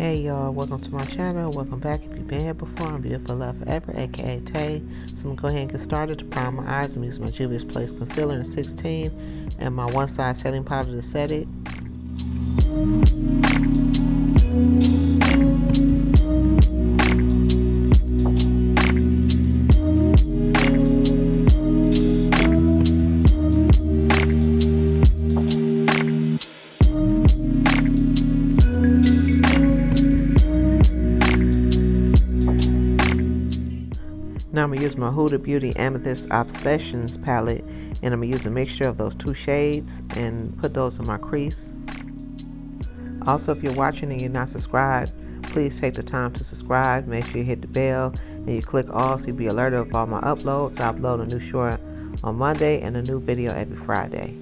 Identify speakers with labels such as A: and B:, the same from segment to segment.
A: Hey y'all, welcome to my channel. Welcome back. If you've been here before, I'm Beautiful Love Forever, aka Tay. So I'm gonna go ahead and get started. To prime my eyes, I'm using my Juvia's Place Concealer in 16 and my one side setting powder to set it. Now I'm going to use my Huda Beauty Amethyst Obsessions palette, and I'm going to use a mixture of those two shades and put those in my crease. Also, if you're watching and you're not subscribed, please take the time to subscribe. Make sure you hit the bell and you click all so you'll be alerted of all my uploads. I upload a new short on Monday and a new video every Friday.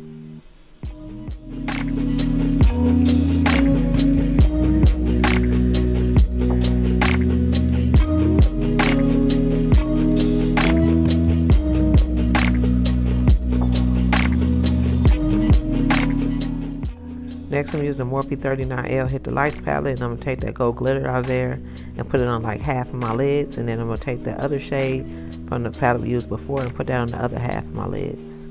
A: Next, I'm using Morphe 39L Hit the Lights palette, and I'm going to take that gold glitter out of there and put it on like half of my lids, and then I'm going to take the other shade from the palette we used before and put that on the other half of my lids.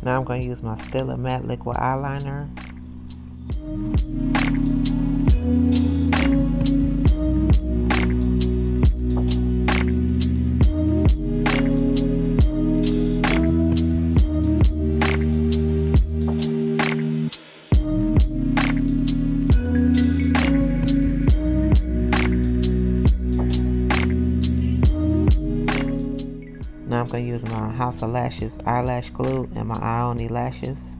A: Now I'm going to use my Stilla Matte Liquid Eyeliner. Now I'm going to use my House of Lashes eyelash glue and my Ioni Lashes.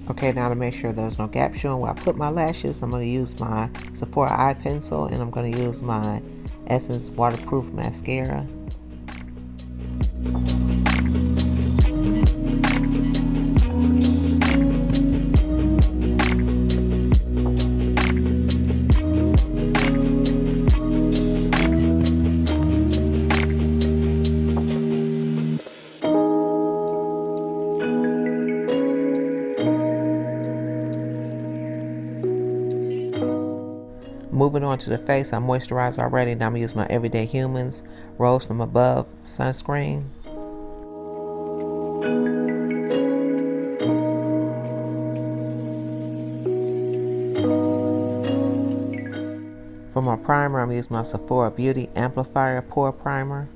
A: Okay, now to make sure there's no gap showing where I put my lashes, I'm going to use my Sephora eye pencil, and I'm going to use my Essence Waterproof Mascara. Moving on to the face, I moisturized already. Now I'm going to use my Everyday Humans Rose from Above sunscreen. For my primer, I'm going to use my Sephora Beauty Amplifier Pore Primer.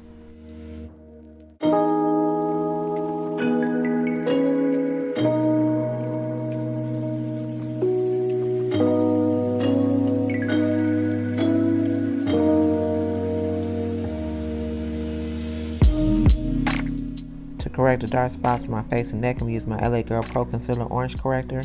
A: To correct the dark spots on my face and neck, I'm using my LA Girl Pro Concealer Orange Corrector.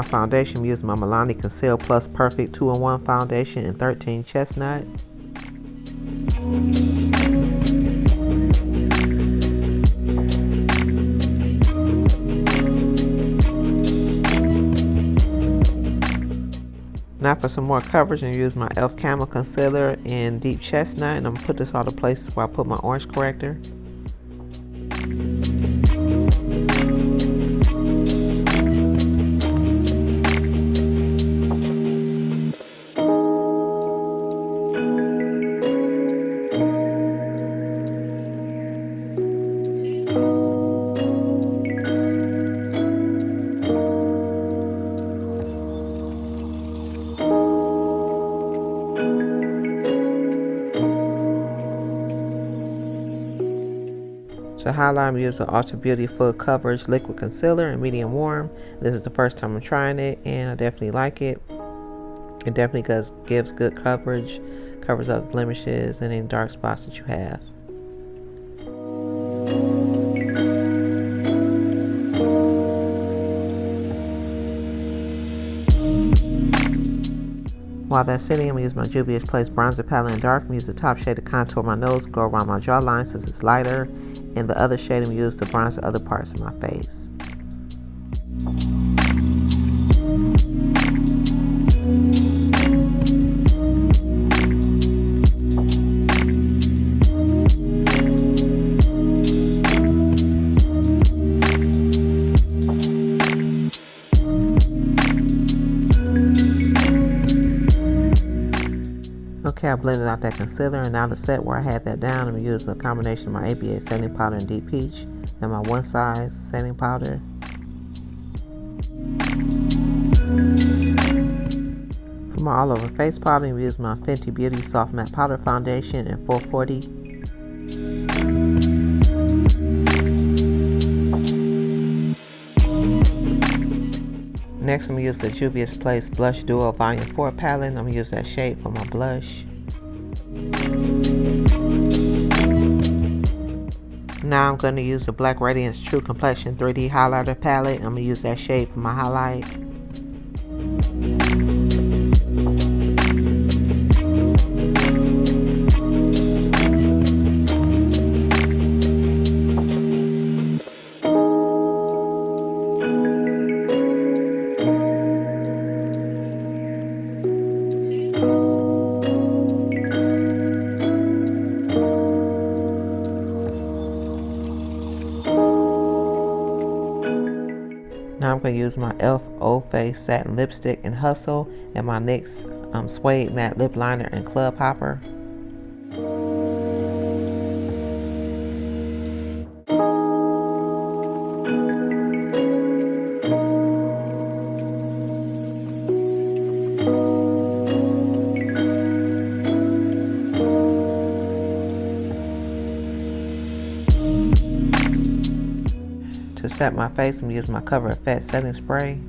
A: foundation, I'm using my Milani Conceal Plus Perfect 2-in-1 foundation in 13 Chestnut. Now for some more coverage, I'm using my e.l.f. Camo Concealer in Deep Chestnut, and I'm going to put this all the places where I put my orange corrector. To highlight, I'm using Ultra Beauty Full Coverage Liquid Concealer in Medium Warm. This is the first time I'm trying it, and I definitely like it. It definitely gives good coverage, covers up blemishes and any dark spots that you have. While that's sitting, I'm going to use my Juvia's Place Bronzer Palette in Dark. I'm going to use the top shade to contour my nose, go around my jawline since it's lighter. And the other shade I'm going to use to bronze the other parts of my face. Okay, I blended out that concealer, and now the set where I had that down, I'm using a combination of my ABA setting powder in Deep Peach and my One Size setting powder. For my all over face powder, I'm using my Fenty Beauty Soft Matte Powder Foundation in 440. Next, I'm going to use the Juvia's Place Blush Duo Volume 4 palette. I'm going to use that shade for my blush. Now I'm going to use the Black Radiance True Complexion 3D Highlighter palette. I'm going to use that shade for my highlight. Now I'm going to use my e.l.f. Old Face Satin Lipstick in Hustle and my NYX Suede Matte Lip Liner in Club Hopper. To set my face, I'm using my Cover Effect setting spray.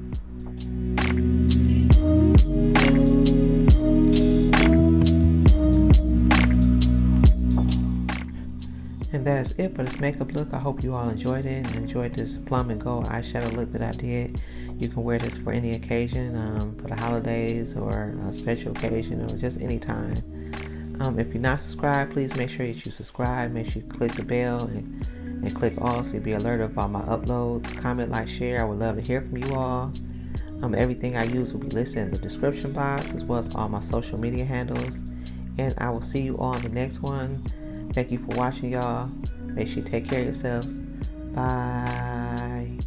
A: And that is it for this makeup look. I hope you all enjoyed it and enjoyed this plum and gold eyeshadow look that I did. You can wear this for any occasion, for the holidays or a special occasion or just any time. If you're not subscribed, please make sure that you subscribe. Make sure you click the bell and click all so you'll be alerted of all my uploads. Comment, like, share. I would love to hear from you all. Everything I use will be listed in the description box as well as all my social media handles. And I will see you all in the next one. Thank you for watching, y'all. Make sure you take care of yourselves. Bye.